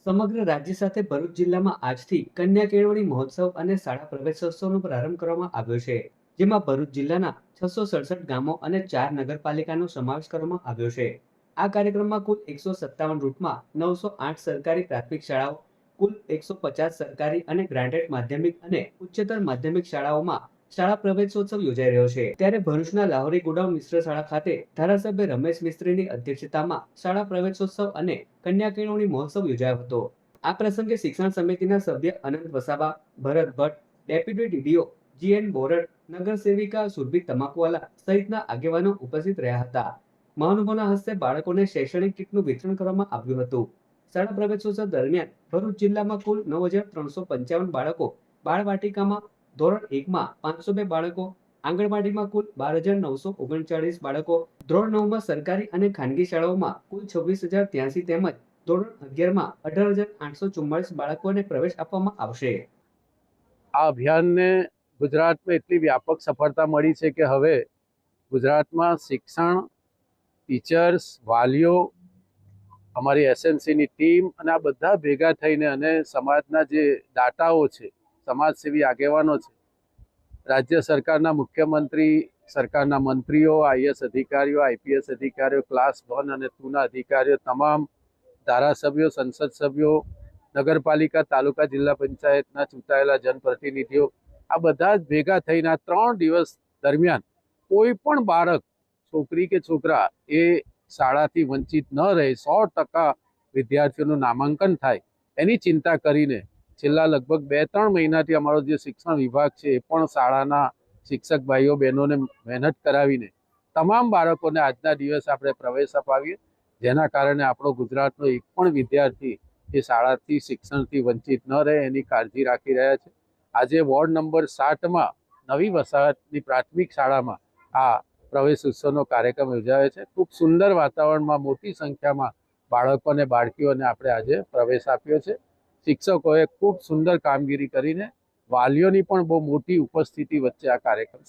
સમગ્ર રાજ્ય સાથે ભરૂચ જિલ્લામાં આજથી કન્યા કેળવણી મહોત્સવ અને શાળા પ્રવેશોત્સવનો પ્રારંભ કરવામાં આવ્યો છે, જેમાં ભરૂચ જિલ્લાના 667 ગામો અને 4 નગરપાલિકાનો સમાવેશ કરવામાં આવ્યો છે. આ કાર્યક્રમમાં કુલ 157 રૂટમાં 908 સરકારી પ્રાથમિક શાળાઓ, કુલ 150 સરકારી અને ગ્રાન્ટેડ માધ્યમિક અને ઉચ્ચતર માધ્યમિક શાળાઓમાં શાળા પ્રવેશોત્સવ યોજાઈ રહ્યો છે. ત્યારે ભરૂચના લાહોરી ગોડાઉન મિશ્ર શાળા ખાતે ધારાસભ્ય રમેશ મિસ્ત્રીની અધ્યક્ષતામાં શાળા પ્રવેશોત્સવ અને કન્યા કેળવણી મહોત્સવ યોજાયો હતો. આ પ્રસંગે શિક્ષણ સમિતિના સભ્ય અનંત વસાવા, ભરત ભટ્ટ, ડેપ્યુટી ડીડીઓ જીએન બોરડ, નગર સેવિકા સુરભી તમાકુવાલા સહિતના આગેવાનો ઉપસ્થિત રહ્યા હતા. મહાનુભાવોના હસ્તે બાળકોને શૈક્ષણિક કીટનું વિતરણ કરવામાં આવ્યું હતું. શાળા પ્રવેશોત્સવ દરમિયાન ભરૂચ જિલ્લામાં કુલ 9,355 બાળકો બાળવાટિકામાં, ધોરણ 1માં 502 બાળકો, આંગણવાડીમાં કુલ 12,939 બાળકો, ધોરણ 9માં સરકારી અને ખાનગી શાળાઓમાં કુલ 26,083 તેમજ ધોરણ 11માં 18,844 બાળકોને પ્રવેશ આપવામાં આવશે. આ અભિયાનને ગુજરાતમાં એટલી વ્યાપક સફળતા મળી છે કે હવે ગુજરાતમાં શિક્ષણ, ટીચર્સ, વાલીઓ, અમારી એસએમસીની ટીમ અને આ બધા ભેગા થઈને અને સમાજના જે દાતાઓ છે, સમાજસેવી આગેવાનો છે, રાજ્ય સરકારના મુખ્યમંત્રી, સરકારના મંત્રીઓ, આઈએએસ અધિકારીઓ, આઈપીએસ અધિકારીઓ, ક્લાસ 1 અને 2ના અધિકારીઓ, તમામ ધારાસભ્યો, સંસદ સભ્યો, નગરપાલિકા, તાલુકા, જિલ્લા પંચાયતના ચૂંટાયેલા જનપ્રતિનિધિઓ, આ બધા જ ભેગા થઈને આ 3 દિવસ દરમિયાન કોઈ પણ બાળક, છોકરી કે છોકરા એ શાળાથી વંચિત ન રહે, 100% વિદ્યાર્થીઓનું નામાંકન થાય એની ચિંતા કરીને છેલ્લા લગભગ 2-3 મહિનાથી અમારો જે શિક્ષણ વિભાગ છે એ પણ શાળાના શિક્ષક ભાઈઓ બહેનોને મહેનત કરાવીને તમામ બાળકોને આજના દિવસે આપણે પ્રવેશ અપાવીએ, જેના કારણે આપણો ગુજરાતનો એક પણ વિદ્યાર્થી એ શાળાથી શિક્ષણથી વંચિત ન રહે એની કાળજી રાખી રહ્યા છે. આજે વોર્ડ નંબર 7માં નવી વસાહતની પ્રાથમિક શાળામાં આ પ્રવેશ ઉત્સવનો કાર્યક્રમ યોજાયો છે. ખૂબ સુંદર વાતાવરણમાં મોટી સંખ્યામાં બાળકો અને બાળકીઓને આપણે આજે પ્રવેશ આપ્યો છે. શિક્ષકોએ ખૂબ સુંદર કામગીરી કરીને વાલીઓની પણ બહુ મોટી ઉપસ્થિતિ વચ્ચે આ કાર્યક્રમ